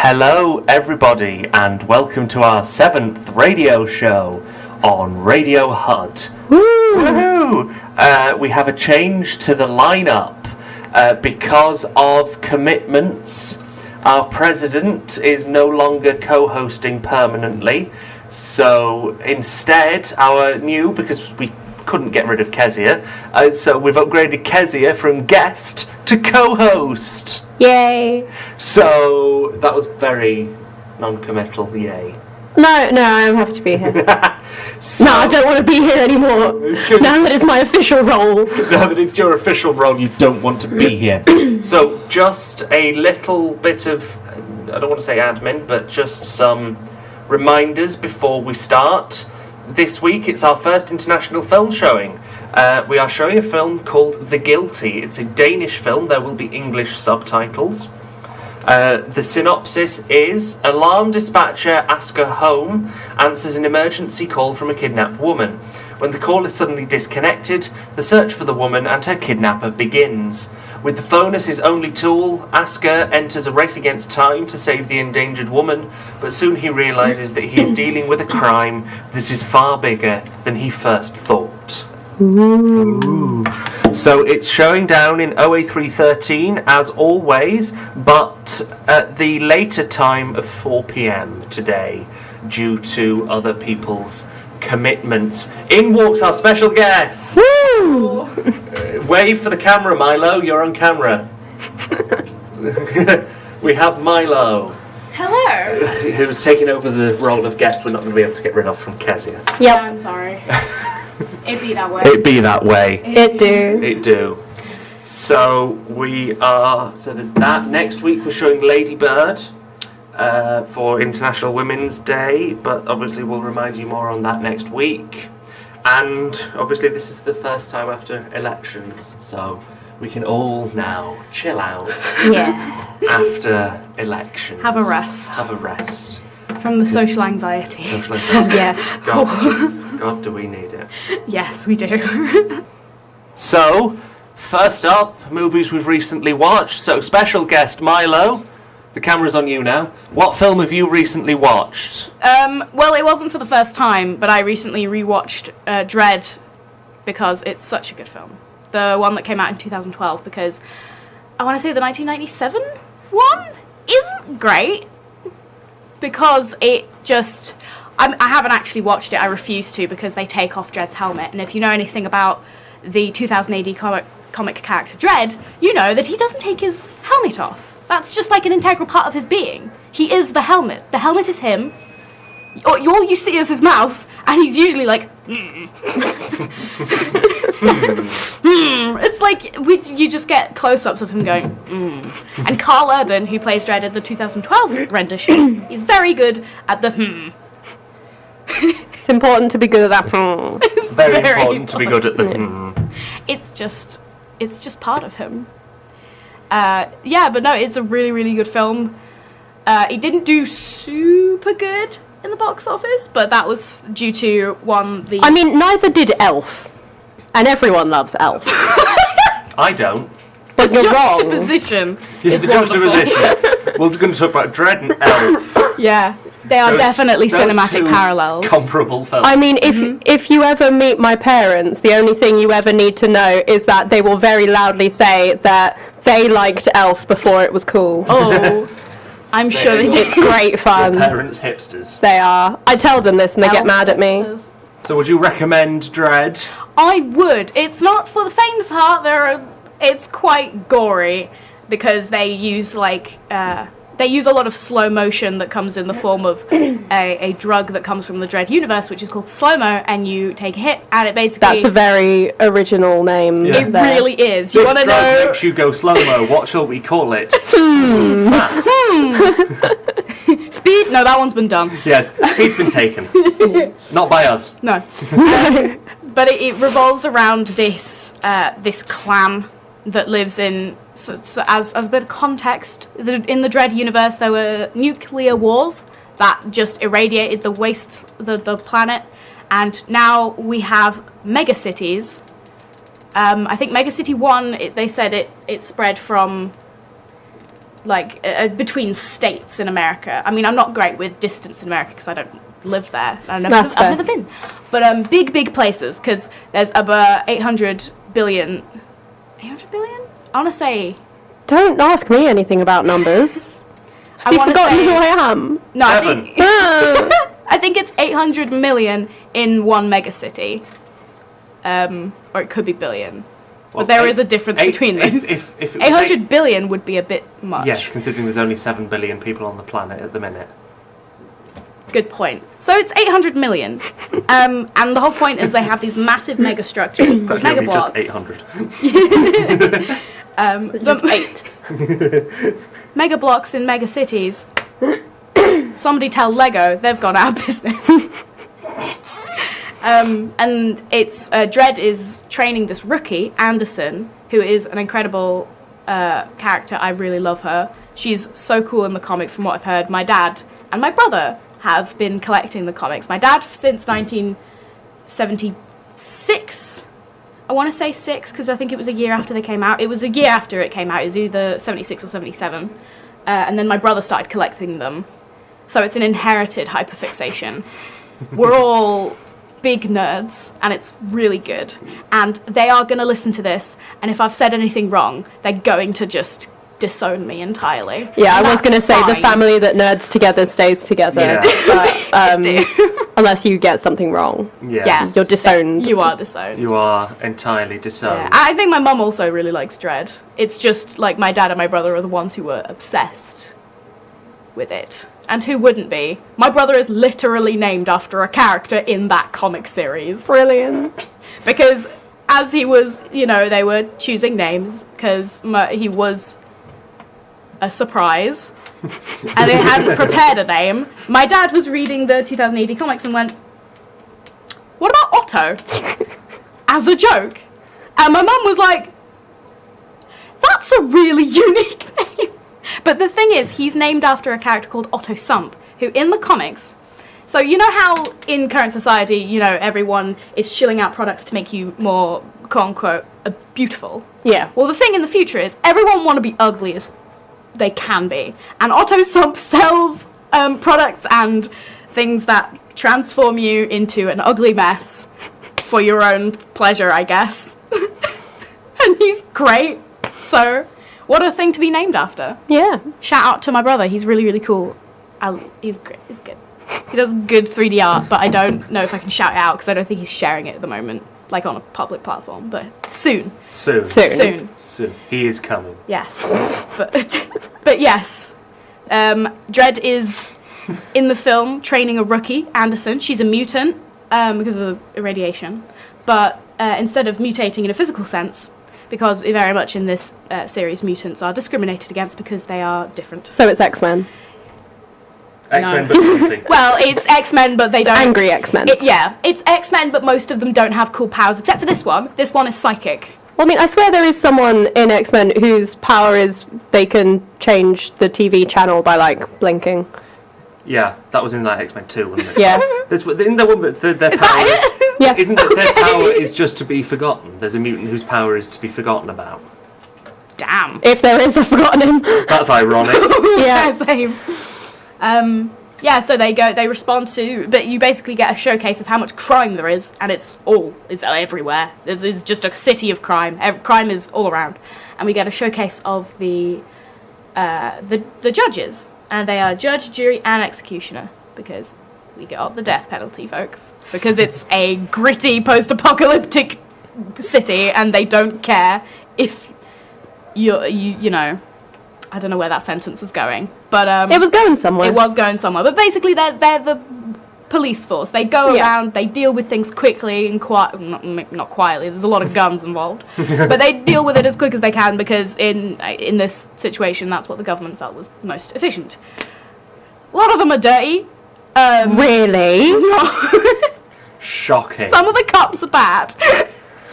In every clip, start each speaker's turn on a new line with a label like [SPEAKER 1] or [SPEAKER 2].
[SPEAKER 1] Hello everybody and welcome to our 7th radio show on Radio HUD. Woo! Woohoo! We have a change to the lineup because of commitments. Our president is no longer co-hosting permanently, so instead because we couldn't get rid of Kezia, so we've upgraded Kezia from guest to co-host.
[SPEAKER 2] Yay!
[SPEAKER 1] So that was very non-committal. Yay!
[SPEAKER 2] No, I'm happy to be here. No, I don't want to be here anymore. Now that it's my official role.
[SPEAKER 1] Now that it's your official role, you don't want to be here. So just a little bit of, I don't want to say admin, but just some reminders before we start. This week it's our first international film showing. We are showing a film called The Guilty. It's a Danish film. There will be English subtitles. The synopsis is: alarm dispatcher Asker Home answers an emergency call from a kidnapped woman. When the call is suddenly disconnected, the search for the woman and her kidnapper begins. With the phone as his only tool, Asker enters a race against time to save the endangered woman, but soon he realises that he is dealing with a crime that is far bigger than he first thought. Ooh. So it's showing down in OA313 as always, but at the later time of 4 p.m. today due to other people's commitments. In walks our special guest.
[SPEAKER 2] Woo!
[SPEAKER 1] Wave for the camera, Milo. You're on camera. We have Milo.
[SPEAKER 3] Hello.
[SPEAKER 1] Who's taking over the role of guest we're not going to be able to get rid of from Kezia.
[SPEAKER 2] Yep.
[SPEAKER 3] Yeah, I'm sorry. It be that way.
[SPEAKER 1] It be that way.
[SPEAKER 2] It do.
[SPEAKER 1] It do. So there's that. Next week we're showing Lady Bird for International Women's Day, but obviously we'll remind you more on that next week. And obviously this is the first time after elections, so we can all now chill out.
[SPEAKER 2] Yeah.
[SPEAKER 1] After elections.
[SPEAKER 3] Have a rest.
[SPEAKER 1] Have a rest.
[SPEAKER 3] From the social anxiety.
[SPEAKER 1] Social anxiety.
[SPEAKER 2] Yeah.
[SPEAKER 1] God, do we need it.
[SPEAKER 3] Yes, we do.
[SPEAKER 1] So, first up, movies we've recently watched. So, special guest Milo, the camera's on you now. What film have you recently watched?
[SPEAKER 3] Well, it wasn't for the first time, but I recently rewatched Dredd because it's such a good film. The one that came out in 2012, because I want to say the 1997 one isn't great because it just... I haven't actually watched it. I refuse to because they take off Dredd's helmet. And if you know anything about the 2000 AD comic character Dredd, you know that he doesn't take his helmet off. That's just like an integral part of his being. He is the helmet. The helmet is him. All you see is his mouth, and he's usually like, It's like you just get close-ups of him going, And Carl Urban, who plays Dredd in the 2012 rendition, is very good at the
[SPEAKER 2] It's important to be good at that.
[SPEAKER 1] It's very important to be good at the
[SPEAKER 3] It's just part of him. Yeah, but no, it's a really, really good film. It didn't do super good in the box office, but that was due to
[SPEAKER 2] I mean, neither did Elf. And everyone loves Elf.
[SPEAKER 1] I don't.
[SPEAKER 2] But you're wrong.
[SPEAKER 3] Juxtaposition.
[SPEAKER 1] Yeah, the juxtaposition. We're going to talk about Dredd and Elf.
[SPEAKER 3] Yeah, they are definitely cinematic parallels.
[SPEAKER 1] Comparable films.
[SPEAKER 2] I mean, if you ever meet my parents, the only thing you ever need to know is that they will very loudly say that they liked Elf before it was cool.
[SPEAKER 3] Oh, I'm sure they did.
[SPEAKER 2] It's great fun.
[SPEAKER 1] Parents hipsters.
[SPEAKER 2] They are. I tell them this and they get mad at me.
[SPEAKER 1] So would you recommend Dredd?
[SPEAKER 3] I would. It's not for the faint of heart. It's quite gory because they use a lot of slow motion that comes in the form of a drug that comes from the Dredd universe, which is called slow-mo, and you take a hit, and it basically...
[SPEAKER 2] That's a very original name.
[SPEAKER 1] Yeah.
[SPEAKER 3] It really is. You want to know...
[SPEAKER 1] This makes you go slow-mo. What shall we call it? Fast.
[SPEAKER 3] Speed? No, that one's been done.
[SPEAKER 1] Yeah, speed's been taken. Not by us.
[SPEAKER 3] No. But it revolves around this clan that lives in... So as a bit of context, in the Dredd universe, there were nuclear wars that just irradiated the planet, and now we have megacities. I think Megacity 1, they said it spread from between states in America. I mean, I'm not great with distance in America because I don't live there. I've never been. But big places, because there's about 800 billion? 800 billion? I want to say...
[SPEAKER 2] Don't ask me anything about numbers. Have you forgotten who I am?
[SPEAKER 3] No, I think it's 800 million in one megacity. Or it could be billion. But there is a difference between these.
[SPEAKER 1] If
[SPEAKER 3] 800 billion would be a bit much.
[SPEAKER 1] Yes, considering there's only 7 billion people on the planet at the minute.
[SPEAKER 3] Good point. So it's 800 million. And the whole point is they have these massive mega structures called mega blocks.
[SPEAKER 1] Just 800.
[SPEAKER 2] Just 8.
[SPEAKER 3] Mega blocks in mega cities. Somebody tell Lego they've gone out of business. And it's Dredd is training this rookie, Anderson, who is an incredible character. I really love her. She's so cool in the comics from what I've heard. My dad and my brother have been collecting the comics. My dad since 1976. I want to say 6 because I think it was a year after they came out. It was a year after it came out. It was either 76 or 77. And then my brother started collecting them. So it's an inherited hyperfixation. We're all big nerds, and it's really good. And they are going to listen to this, and if I've said anything wrong, they're going to just disown me entirely.
[SPEAKER 2] Yeah, I was going to say the family that nerds together stays together.
[SPEAKER 1] Yeah.
[SPEAKER 2] But, unless you get something wrong.
[SPEAKER 1] Yeah.
[SPEAKER 2] You're disowned.
[SPEAKER 3] You are disowned.
[SPEAKER 1] You are entirely disowned.
[SPEAKER 3] Yeah. I think my mum also really likes Dredd. It's just like my dad and my brother are the ones who were obsessed with it. And who wouldn't be? My brother is literally named after a character in that comic series.
[SPEAKER 2] Brilliant.
[SPEAKER 3] Because as he was, they were choosing names because he was a surprise. And they hadn't prepared a name. My dad was reading the 2000 AD comics and went, "What about Otto?" As a joke. And my mum was like, "That's a really unique name." But the thing is, he's named after a character called Otto Sump, who in the comics... So you know how in current society, everyone is shilling out products to make you more, quote-unquote, beautiful?
[SPEAKER 2] Yeah.
[SPEAKER 3] Well, the thing in the future is everyone want to be ugly as they can be. And Otto Sump sells products and things that transform you into an ugly mess for your own pleasure, I guess. And he's great. So... what a thing to be named after.
[SPEAKER 2] Yeah.
[SPEAKER 3] Shout out to my brother. He's really, really cool. He's great. He's good. He does good 3D art, but I don't know if I can shout it out because I don't think he's sharing it at the moment, like on a public platform. But soon.
[SPEAKER 1] Soon. He is coming.
[SPEAKER 3] Yes. But yes. Dredd is in the film training a rookie, Anderson. She's a mutant because of the irradiation. But instead of mutating in a physical sense, because very much in this series, mutants are discriminated against because they are different.
[SPEAKER 2] So it's X-Men.
[SPEAKER 1] X-Men,
[SPEAKER 3] No.
[SPEAKER 1] but something.
[SPEAKER 3] Well, it's X-Men, but they don't...
[SPEAKER 2] Angry X-Men.
[SPEAKER 3] It's X-Men, but most of them don't have cool powers, except for this one. This one is psychic.
[SPEAKER 2] Well, I mean, I swear there is someone in X-Men whose power is they can change the TV channel by, blinking.
[SPEAKER 1] Yeah, that was in that X-Men 2, wasn't it?
[SPEAKER 2] Yeah.
[SPEAKER 1] Isn't there one that their power...
[SPEAKER 3] Is that it?
[SPEAKER 2] Yeah.
[SPEAKER 1] Isn't it their power is just to be forgotten? There's a mutant whose power is to be forgotten about.
[SPEAKER 3] Damn.
[SPEAKER 2] If there is, I've forgotten him.
[SPEAKER 1] That's ironic.
[SPEAKER 2] Yeah.
[SPEAKER 3] Same. So they respond to, but you basically get a showcase of how much crime there is, and it's everywhere. It's just a city of crime. Crime is all around, and we get a showcase of the judges, and they are judge, jury, and executioner, because we got the death penalty, folks, because it's a gritty post-apocalyptic city, and they don't care if you know. I don't know where that sentence was going, but
[SPEAKER 2] It was going somewhere.
[SPEAKER 3] It was going somewhere, but basically they're the police force. They go around, they deal with things quickly and not quietly. There's a lot of guns involved, but they deal with it as quick as they can because in this situation, that's what the government felt was most efficient. A lot of them are dirty.
[SPEAKER 2] Really?
[SPEAKER 1] Shocking.
[SPEAKER 3] Some of the cops are bad,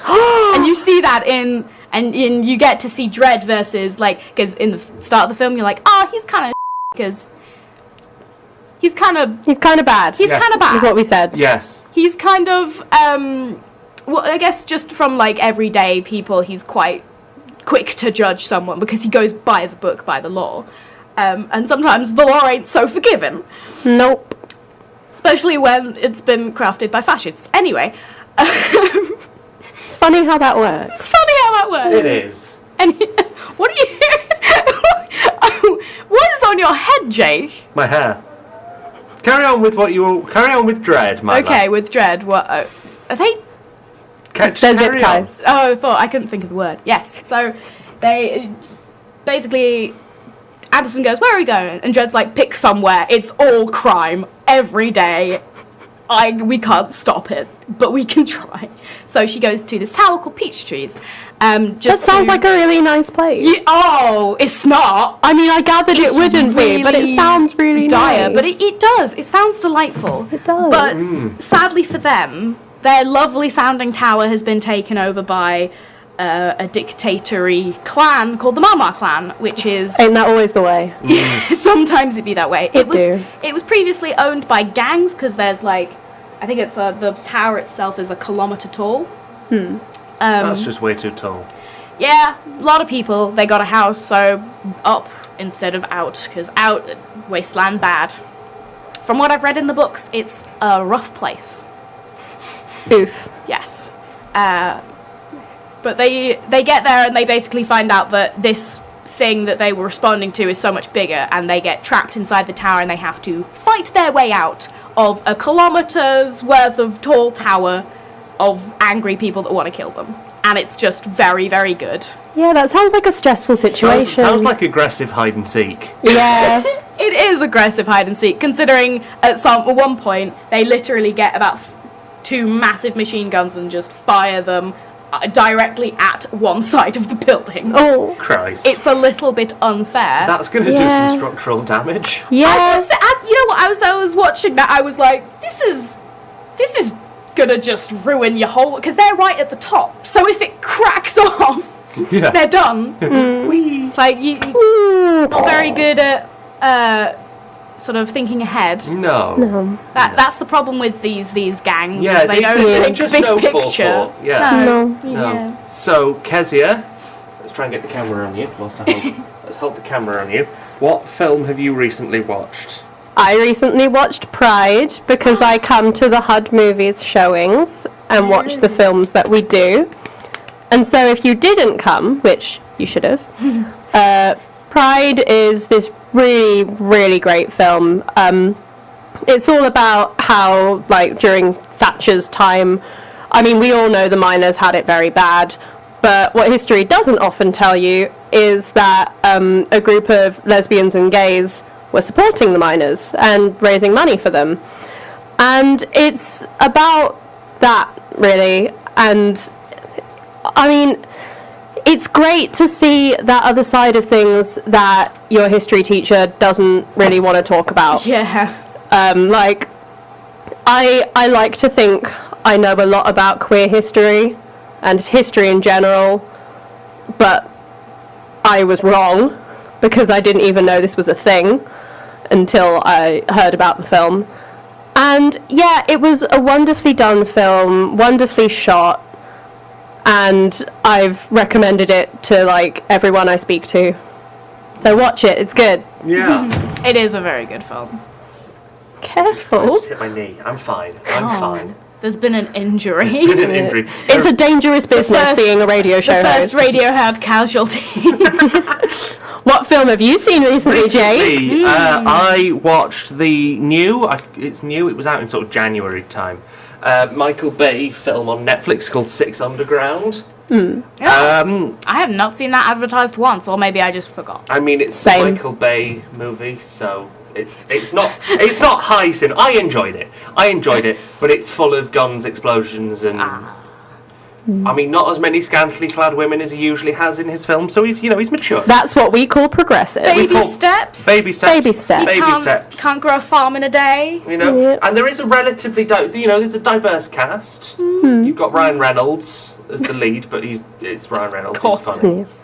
[SPEAKER 3] and you see that in. And you get to see Dredd versus, because in the start of the film, you're like, oh, he's kind of because he's kind of bad.
[SPEAKER 2] He's kind of bad.
[SPEAKER 3] Is
[SPEAKER 2] what we said.
[SPEAKER 1] Yes.
[SPEAKER 3] He's kind of, well, I guess just from, everyday people, he's quite quick to judge someone because he goes by the book, by the law. And sometimes the law ain't so forgiving.
[SPEAKER 2] Nope.
[SPEAKER 3] Especially when it's been crafted by fascists. Anyway.
[SPEAKER 2] It's funny how that works.
[SPEAKER 3] It's funny how that works.
[SPEAKER 1] It is.
[SPEAKER 3] And what are you... what is on your head, Jake?
[SPEAKER 1] My hair. Carry on with Dredd, Milo.
[SPEAKER 3] Okay, with Dredd, what... are they...
[SPEAKER 1] They're
[SPEAKER 2] zip ties.
[SPEAKER 3] Oh, I couldn't think of the word. Yes. So, they... Basically... Anderson goes, where are we going? And Dredd's like, pick somewhere. It's all crime. Every day. We can't stop it. But we can try. So she goes to this tower called Peachtrees.
[SPEAKER 2] That sounds like a really nice place.
[SPEAKER 3] It's not.
[SPEAKER 2] I mean, I gathered it wouldn't be, but it sounds really
[SPEAKER 3] dire.
[SPEAKER 2] nice.
[SPEAKER 3] But it does. It sounds delightful.
[SPEAKER 2] It does.
[SPEAKER 3] But sadly for them, their lovely sounding tower has been taken over by a dictatory clan called the Marmar clan, which is...
[SPEAKER 2] Ain't that always the way?
[SPEAKER 3] Sometimes it be that way.
[SPEAKER 2] It do.
[SPEAKER 3] It was previously owned by gangs, because there's like... I think it's the tower itself is 1 kilometre tall.
[SPEAKER 1] That's just way too tall.
[SPEAKER 3] Yeah, a lot of people. They got a house, so up instead of out, because out, wasteland, bad. From what I've read in the books, it's a rough place.
[SPEAKER 2] Oof.
[SPEAKER 3] Yes. But they get there and they basically find out that this thing that they were responding to is so much bigger, and they get trapped inside the tower and they have to fight their way out of 1 kilometre's worth of tall tower of angry people that want to kill them. And it's just very, very good.
[SPEAKER 2] Yeah, that sounds like a stressful situation.
[SPEAKER 1] Sounds like aggressive hide and seek.
[SPEAKER 2] Yeah.
[SPEAKER 3] It is aggressive hide and seek, considering at one point they literally get about 2 massive machine guns and just fire them directly at one side of the building.
[SPEAKER 2] Oh,
[SPEAKER 1] Christ.
[SPEAKER 3] It's a little bit unfair.
[SPEAKER 1] That's going to do some structural damage.
[SPEAKER 2] yeah.
[SPEAKER 3] You know what? I was watching that. I was like, this is gonna just ruin your whole. Because they're right at the top. So if it cracks off,
[SPEAKER 1] Yeah.
[SPEAKER 3] they're done. It's like you're not very good at sort of thinking ahead.
[SPEAKER 1] No.
[SPEAKER 3] That's the problem with these gangs.
[SPEAKER 1] Yeah,
[SPEAKER 3] they don't
[SPEAKER 1] they
[SPEAKER 3] think
[SPEAKER 1] just
[SPEAKER 3] big
[SPEAKER 1] know
[SPEAKER 3] picture.
[SPEAKER 1] full. Yeah.
[SPEAKER 2] No.
[SPEAKER 3] Yeah.
[SPEAKER 1] So, Kezia, let's try and get the camera on you whilst I hold. Let's hold the camera on you. What film have you recently watched?
[SPEAKER 2] I recently watched Pride because I come to the HUDMovies showings and watch the films that we do. And so if you didn't come, which you should have, Pride is this really, really great film. It's all about how, like, during Thatcher's time, I mean, we all know the miners had it very bad, but what history doesn't often tell you is that a group of lesbians and gays were supporting the miners and raising money for them. And it's about that, really. And, I mean, it's great to see that other side of things that your history teacher doesn't really want to talk about.
[SPEAKER 3] Yeah.
[SPEAKER 2] Like, I like to think I know a lot about queer history and history in general, but I was wrong because I didn't even know this was a thing until I heard about the film. And yeah, it was a wonderfully done film, wonderfully shot, and I've recommended it to, like, everyone I speak to. So watch it, it's good.
[SPEAKER 1] Yeah.
[SPEAKER 3] It is a very good film.
[SPEAKER 1] I
[SPEAKER 2] Careful.
[SPEAKER 1] just hit my knee. I'm fine. I'm fine.
[SPEAKER 3] There's been an injury.
[SPEAKER 1] There's been an injury.
[SPEAKER 2] It's a dangerous business
[SPEAKER 3] first-
[SPEAKER 2] being a radio show
[SPEAKER 3] The first
[SPEAKER 2] host.
[SPEAKER 3] Radiohead casualty.
[SPEAKER 2] What film have you seen recently, Jay?
[SPEAKER 1] Recently, I watched the new. It's new. It was out in sort of January time. Michael Bay film on Netflix called Six Underground.
[SPEAKER 3] I have not seen that advertised once, or maybe I just forgot.
[SPEAKER 1] I mean, it's
[SPEAKER 2] Same.
[SPEAKER 1] a Michael Bay movie, so it's not high cinema. I enjoyed it, but it's full of guns, explosions, and I mean, not as many scantily clad women as he usually has in his films. So he's mature.
[SPEAKER 2] That's what we call progressive.
[SPEAKER 3] Baby
[SPEAKER 1] call-
[SPEAKER 3] steps.
[SPEAKER 1] Baby steps.
[SPEAKER 2] Baby steps.
[SPEAKER 1] Baby steps.
[SPEAKER 3] Can't grow a farm in a day.
[SPEAKER 2] Yeah.
[SPEAKER 1] And there is a relatively, there's a diverse cast. You've got Ryan Reynolds as the lead, but it's Ryan Reynolds.
[SPEAKER 3] Of course.
[SPEAKER 1] He's funny.
[SPEAKER 2] Yes.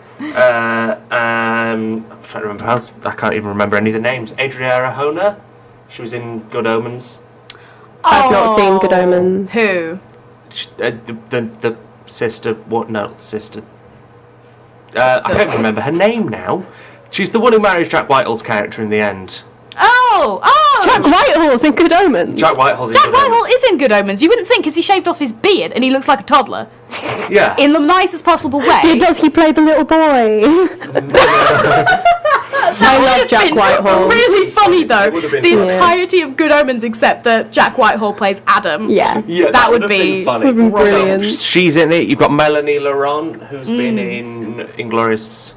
[SPEAKER 1] I'm trying to remember I can't even remember any of the names. Adria Arjona, she was in Good Omens.
[SPEAKER 2] I've not seen Good Omens.
[SPEAKER 3] Who?
[SPEAKER 1] The sister, what? No, the sister. I can't remember her name now. She's the one who marries Jack Whitehall's character in the end.
[SPEAKER 3] Oh!
[SPEAKER 2] Jack Whitehall's in Good Omens.
[SPEAKER 1] Jack Whitehall's in
[SPEAKER 3] Jack
[SPEAKER 1] Good
[SPEAKER 3] Whitehall
[SPEAKER 1] Omens.
[SPEAKER 3] is in Good Omens. You wouldn't think, because he shaved off his beard and he looks like a toddler.
[SPEAKER 1] Yeah.
[SPEAKER 3] In the nicest possible way.
[SPEAKER 2] Does he play the little boy? I love Jack Whitehall.
[SPEAKER 3] Really funny though.
[SPEAKER 1] would have been
[SPEAKER 3] The
[SPEAKER 1] funny.
[SPEAKER 3] entirety of Good Omens, except that Jack Whitehall plays Adam.
[SPEAKER 2] Yeah.
[SPEAKER 1] Yeah,
[SPEAKER 3] That would
[SPEAKER 1] have
[SPEAKER 3] be-
[SPEAKER 1] been funny.
[SPEAKER 2] would have been brilliant.
[SPEAKER 1] So, she's in it. You've got Melanie Laurent, who's been in Inglourious.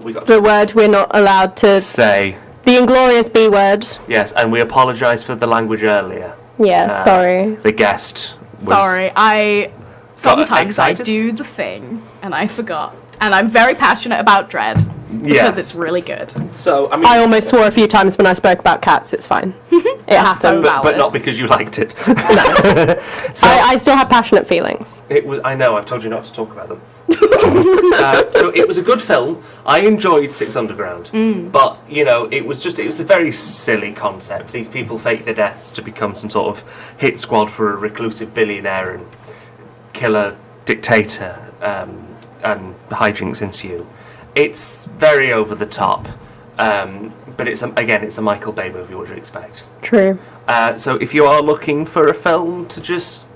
[SPEAKER 1] We got
[SPEAKER 2] The word we're not allowed to...
[SPEAKER 1] say
[SPEAKER 2] The Inglorious B word.
[SPEAKER 1] yes, and we apologise for the language earlier.
[SPEAKER 2] Yeah, sorry.
[SPEAKER 1] The guest. Was,
[SPEAKER 3] Sorry, sometimes I
[SPEAKER 1] excited?
[SPEAKER 3] do the thing and I forgot. And I'm very passionate about Dredd because
[SPEAKER 1] Yes.
[SPEAKER 3] it's really good.
[SPEAKER 1] So I mean,
[SPEAKER 2] I almost swore a few times when I spoke about cats. It's fine. It happens.
[SPEAKER 3] so
[SPEAKER 1] but
[SPEAKER 3] valid.
[SPEAKER 1] not because you liked it.
[SPEAKER 2] I still have passionate feelings.
[SPEAKER 1] It was. I know. I've told you not to talk about them. So it was a good film. I enjoyed Six Underground, but it was a very silly concept. These people fake their deaths to become some sort of hit squad for a reclusive billionaire and kill a dictator, and hijinks ensue. It's very over the top, but it's a Michael Bay movie. What do you expect?
[SPEAKER 2] True.
[SPEAKER 1] So if you are looking for a film to just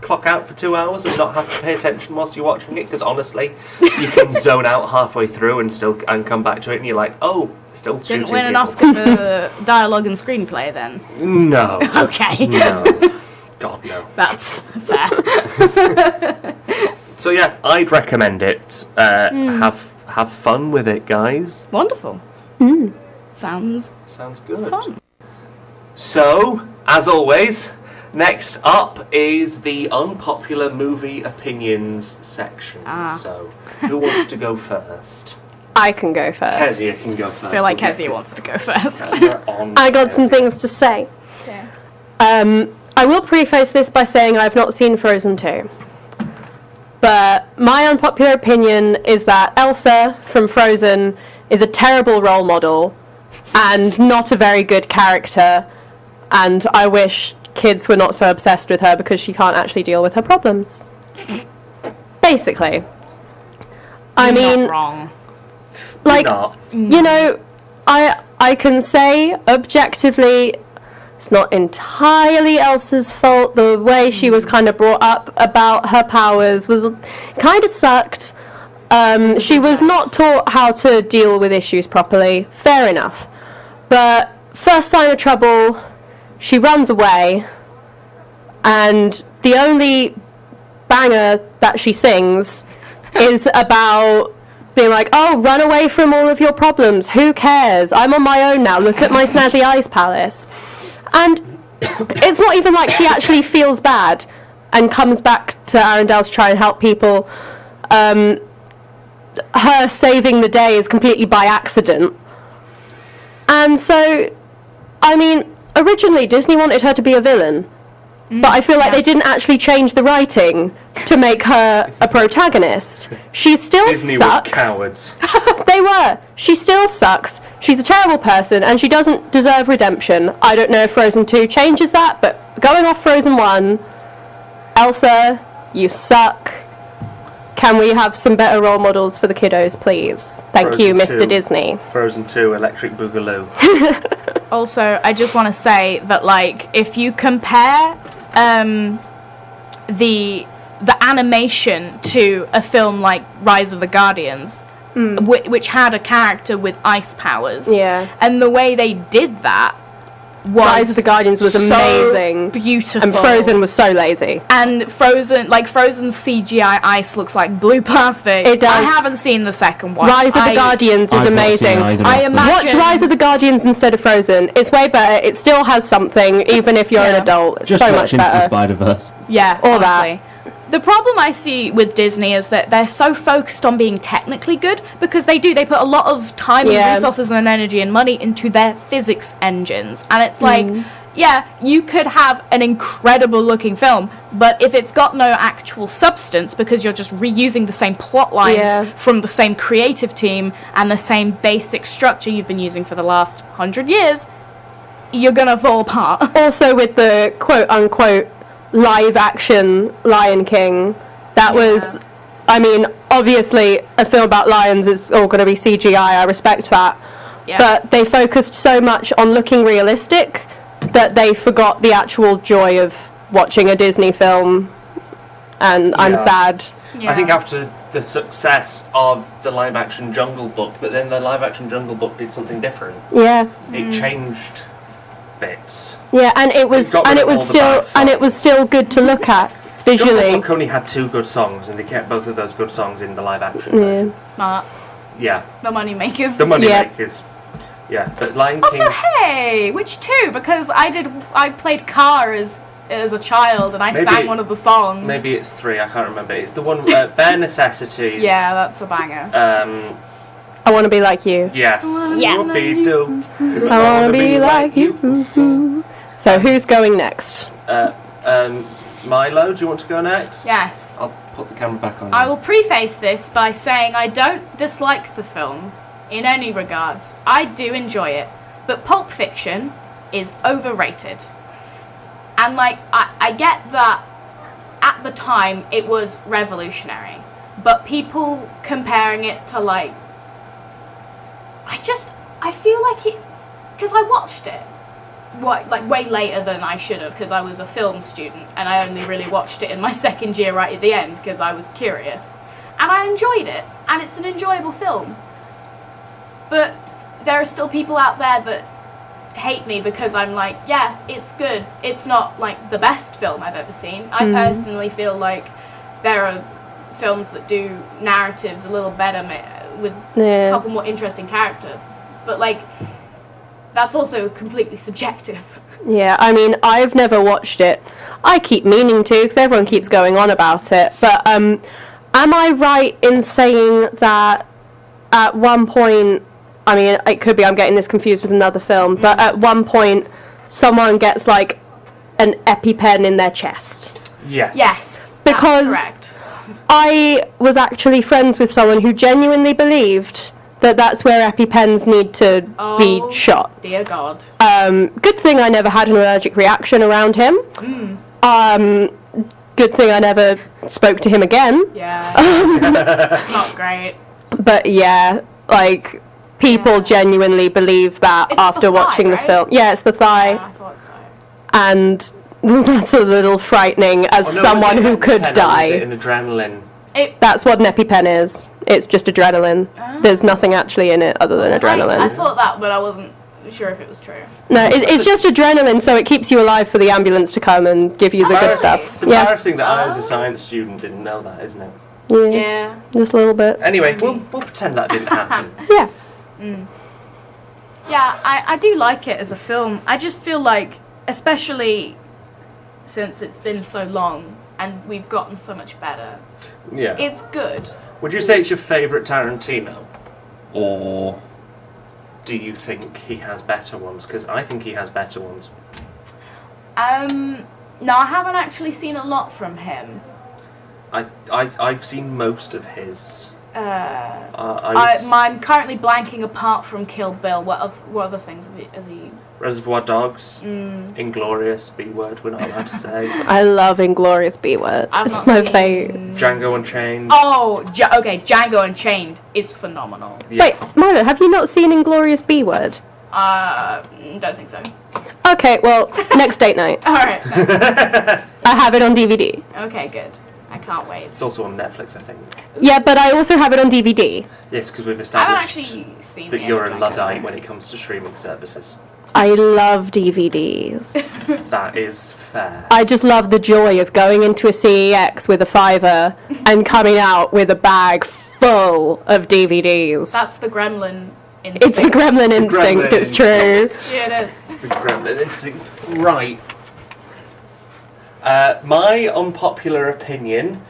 [SPEAKER 1] clock out for 2 hours and not have to pay attention whilst you're watching it, because honestly, you can zone out halfway through and come back to it, and you're like, oh, still shooting
[SPEAKER 3] Didn't win an
[SPEAKER 1] people.
[SPEAKER 3] Oscar for dialogue and screenplay then.
[SPEAKER 1] No.
[SPEAKER 3] Okay.
[SPEAKER 1] No. God, no.
[SPEAKER 3] That's fair.
[SPEAKER 1] So yeah, I'd recommend it. Have fun with it, guys.
[SPEAKER 3] Wonderful. Sounds
[SPEAKER 1] Sounds good.
[SPEAKER 3] fun.
[SPEAKER 1] So, as always, next up is the unpopular movie opinions section. So, who wants to go first?
[SPEAKER 2] I can go first.
[SPEAKER 1] Kezia can go first.
[SPEAKER 3] I feel like Kezia wants to go first.
[SPEAKER 2] I got some things to say. I will preface this by saying I've not seen Frozen 2. But my unpopular opinion is that Elsa from Frozen is a terrible role model and not a very good character, and I wish kids were not so obsessed with her because she can't actually deal with her problems. Basically. I mean,
[SPEAKER 3] Not wrong.
[SPEAKER 2] like,
[SPEAKER 1] Not.
[SPEAKER 2] I can say objectively it's not entirely Elsa's fault. The way she was kind of brought up about her powers was kind of sucked. She was not taught how to deal with issues properly. Fair enough. But first sign of trouble, she runs away, and the only banger that she sings is about being like, oh, run away from all of your problems. Who cares? I'm on my own now. Look at my snazzy ice palace. And it's not even like she actually feels bad and comes back to Arendelle to try and help people. Her saving the day is completely by accident. And so, I mean, originally Disney wanted her to be a villain. But I feel like they didn't actually change the writing to make her a protagonist. She still
[SPEAKER 1] Disney
[SPEAKER 2] sucks.
[SPEAKER 1] were cowards.
[SPEAKER 2] They were. She still sucks. She's a terrible person, and she doesn't deserve redemption. I don't know if Frozen 2 changes that, but going off Frozen 1, Elsa, you suck. Can we have some better role models for the kiddos, please? Thank you,
[SPEAKER 1] Frozen
[SPEAKER 2] Mr.
[SPEAKER 1] 2.
[SPEAKER 2] Disney.
[SPEAKER 1] Frozen 2, Electric Boogaloo.
[SPEAKER 3] Also, I just want to say that, like, if you compare the animation to a film like Rise of the Guardians, which had a character with ice powers, and the way they did that was
[SPEAKER 2] Rise of the Guardians was
[SPEAKER 3] so
[SPEAKER 2] amazing.
[SPEAKER 3] beautiful,
[SPEAKER 2] And Frozen was so lazy.
[SPEAKER 3] And Frozen's CGI ice looks like blue plastic.
[SPEAKER 2] It does.
[SPEAKER 3] I haven't seen the second one.
[SPEAKER 2] Rise of the Guardians is
[SPEAKER 4] I've not seen
[SPEAKER 2] amazing.
[SPEAKER 4] either
[SPEAKER 3] I
[SPEAKER 4] of them.
[SPEAKER 3] imagine-
[SPEAKER 2] Watch Rise of the Guardians instead of Frozen. It's way better. It still has something, even if you're an
[SPEAKER 3] Yeah.
[SPEAKER 2] adult. It's
[SPEAKER 4] Just
[SPEAKER 2] so
[SPEAKER 4] watch
[SPEAKER 2] much
[SPEAKER 4] Into the
[SPEAKER 2] better.
[SPEAKER 4] Spider-Verse.
[SPEAKER 3] Yeah,
[SPEAKER 2] All that.
[SPEAKER 3] honestly. The problem I see with Disney is that they're so focused on being technically good, because they put a lot of time
[SPEAKER 2] Yeah.
[SPEAKER 3] and resources and energy and money into their physics engines. And it's like, yeah, you could have an incredible looking film, but if it's got no actual substance because you're just reusing the same plot lines from the same creative team and the same basic structure you've been using for the last 100 years, you're gonna fall apart.
[SPEAKER 2] Also with the quote-unquote live-action Lion King, that was... I mean, obviously, a film about lions is all going to be CGI. I respect that.
[SPEAKER 3] Yeah.
[SPEAKER 2] But they focused so much on looking realistic that they forgot the actual joy of watching a Disney film. And I'm sad.
[SPEAKER 3] Yeah.
[SPEAKER 1] I think after the success of the live-action Jungle Book, but then the live-action Jungle Book did something different.
[SPEAKER 2] Yeah.
[SPEAKER 1] It changed bits.
[SPEAKER 2] Yeah, and it was
[SPEAKER 1] got rid of all the bad
[SPEAKER 2] still good to look at visually.
[SPEAKER 1] Jungle Book only had 2 good songs, and they kept both of those good songs in the live-action version.
[SPEAKER 3] Smart.
[SPEAKER 1] Yeah.
[SPEAKER 3] The money makers.
[SPEAKER 1] The money makers. Yeah, but Lion King.
[SPEAKER 3] Also, hey, which 2? Because I played Car as a child, and I sang one of the songs.
[SPEAKER 1] Maybe it's 3. I can't remember. It's the one Bare Necessities.
[SPEAKER 3] Yeah, that's a banger.
[SPEAKER 2] I want to be like you.
[SPEAKER 1] Yes.
[SPEAKER 3] Yeah.
[SPEAKER 1] Whoopie-doo.
[SPEAKER 2] I want to be like you. So who's going next?
[SPEAKER 1] Milo, do you want to go next?
[SPEAKER 3] Yes.
[SPEAKER 1] I'll put the camera back on.
[SPEAKER 3] I will preface this by saying I don't dislike the film in any regards. I do enjoy it, but Pulp Fiction is overrated. And I get that at the time it was revolutionary, but people comparing it to I feel like it, because I watched it way later than I should have, because I was a film student and I only really watched it in my second year right at the end because I was curious, and I enjoyed it, and it's an enjoyable film. But there are still people out there that hate me because I'm like, yeah, it's good. It's not the best film I've ever seen. I personally feel like there are films that do narratives a little better with a couple more interesting characters. But that's also completely subjective.
[SPEAKER 2] Yeah, I mean, I've never watched it. I keep meaning to because everyone keeps going on about it. But am I right in saying that at one point, I mean, it could be I'm getting this confused with another film, but at one point someone gets an EpiPen in their chest?
[SPEAKER 1] Yes.
[SPEAKER 3] Yes.
[SPEAKER 2] Because
[SPEAKER 3] that's correct.
[SPEAKER 2] I was actually friends with someone who genuinely believed that that's where EpiPens need to be shot.
[SPEAKER 3] Dear God.
[SPEAKER 2] Good thing I never had an allergic reaction around him. Good thing I never spoke to him again.
[SPEAKER 3] Yeah. It's not great.
[SPEAKER 2] But yeah, people genuinely believe that
[SPEAKER 3] It's
[SPEAKER 2] after
[SPEAKER 3] the thigh,
[SPEAKER 2] watching the
[SPEAKER 3] right?
[SPEAKER 2] film. Yeah, it's the thigh.
[SPEAKER 3] Yeah, I thought so.
[SPEAKER 2] And that's a little frightening as someone who could die.
[SPEAKER 1] Is it an adrenaline?
[SPEAKER 2] That's what an EpiPen is. It's just adrenaline. There's nothing actually in it other than adrenaline.
[SPEAKER 3] I thought that, but I wasn't sure if it was true.
[SPEAKER 2] No, it's just adrenaline, so it keeps you alive for the ambulance to come and give you the good stuff.
[SPEAKER 1] It's embarrassing that I, as a science student, didn't know that, isn't it?
[SPEAKER 3] Yeah.
[SPEAKER 2] Just a little bit.
[SPEAKER 1] Anyway, we'll pretend that didn't happen.
[SPEAKER 2] Yeah.
[SPEAKER 3] Yeah, I do like it as a film. I just feel especially since it's been so long and we've gotten so much better,
[SPEAKER 1] Yeah.
[SPEAKER 3] it's good.
[SPEAKER 1] Would you say it's your favourite Tarantino? Or do you think he has better ones? Because I think he has better ones.
[SPEAKER 3] No, I haven't actually seen a lot from him.
[SPEAKER 1] I've seen most of his.
[SPEAKER 3] I'm currently blanking apart from Kill Bill. What other things has he...
[SPEAKER 1] Reservoir Dogs, Inglourious, B-word, we're not allowed to say.
[SPEAKER 2] I love Inglourious B-word. It's my favourite.
[SPEAKER 1] Django Unchained.
[SPEAKER 3] Oh, okay, Django Unchained is phenomenal.
[SPEAKER 1] Yes.
[SPEAKER 2] Wait, Milo, have you not seen Inglourious B-word?
[SPEAKER 3] Don't think so.
[SPEAKER 2] Okay, well, next date night.
[SPEAKER 3] Alright.
[SPEAKER 2] I have it on DVD.
[SPEAKER 3] Okay, good. I can't wait.
[SPEAKER 1] It's also on Netflix, I think.
[SPEAKER 2] Yeah, but I also have it on DVD.
[SPEAKER 1] Yes, because we've
[SPEAKER 3] I
[SPEAKER 1] established
[SPEAKER 3] haven't actually seen
[SPEAKER 1] that
[SPEAKER 3] it.
[SPEAKER 1] you're a Luddite when it comes to streaming services.
[SPEAKER 2] I love DVDs.
[SPEAKER 1] That is fair.
[SPEAKER 2] I just love the joy of going into a CEX with a $5 and coming out with a bag full of DVDs.
[SPEAKER 3] That's the gremlin instinct.
[SPEAKER 2] It's the gremlin instinct, it's true.
[SPEAKER 3] Yeah, it is.
[SPEAKER 1] It's the gremlin instinct. Right. My unpopular opinion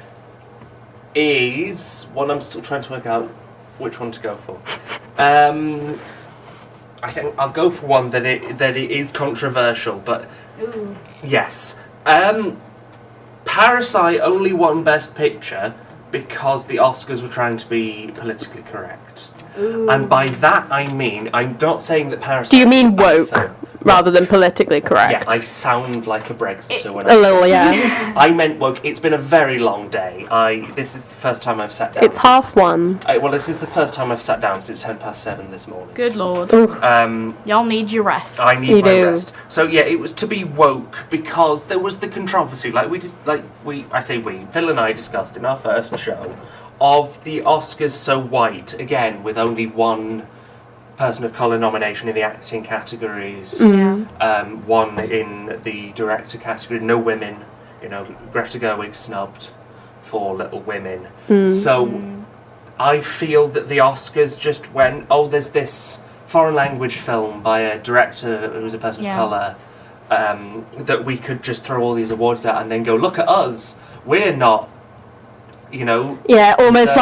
[SPEAKER 1] is one I'm still trying to work out which one to go for. I think I'll go for one that it is controversial, but
[SPEAKER 3] Ooh.
[SPEAKER 1] yes. Parasite only won Best Picture because the Oscars were trying to be politically correct.
[SPEAKER 3] Ooh.
[SPEAKER 1] And by that I mean, I'm not saying that Parasite...
[SPEAKER 2] Do you mean
[SPEAKER 1] is a bad
[SPEAKER 2] woke?
[SPEAKER 1] film.
[SPEAKER 2] rather than politically correct.
[SPEAKER 1] Yeah, I sound like a Brexiter when
[SPEAKER 2] A little, yeah.
[SPEAKER 1] I meant woke. It's been a very long day. This is the first time I've sat down.
[SPEAKER 2] It's 1:30.
[SPEAKER 1] Well, this is the first time I've sat down since 7:10 this morning.
[SPEAKER 3] Good lord.
[SPEAKER 2] Oof.
[SPEAKER 3] Y'all need your rest.
[SPEAKER 1] I need
[SPEAKER 2] You
[SPEAKER 1] my
[SPEAKER 2] do.
[SPEAKER 1] rest. So yeah, it was to be woke because there was the controversy, Phil and I discussed in our first show, of the Oscars so white, again, with only one person of colour nomination in the acting categories, one in the director category, no women, Greta Gerwig snubbed for Little Women. So I feel that the Oscars just went, there's this foreign language film by a director who's a person of colour, that we could just throw all these awards at and then go, look at us, we're not,
[SPEAKER 2] Yeah, almost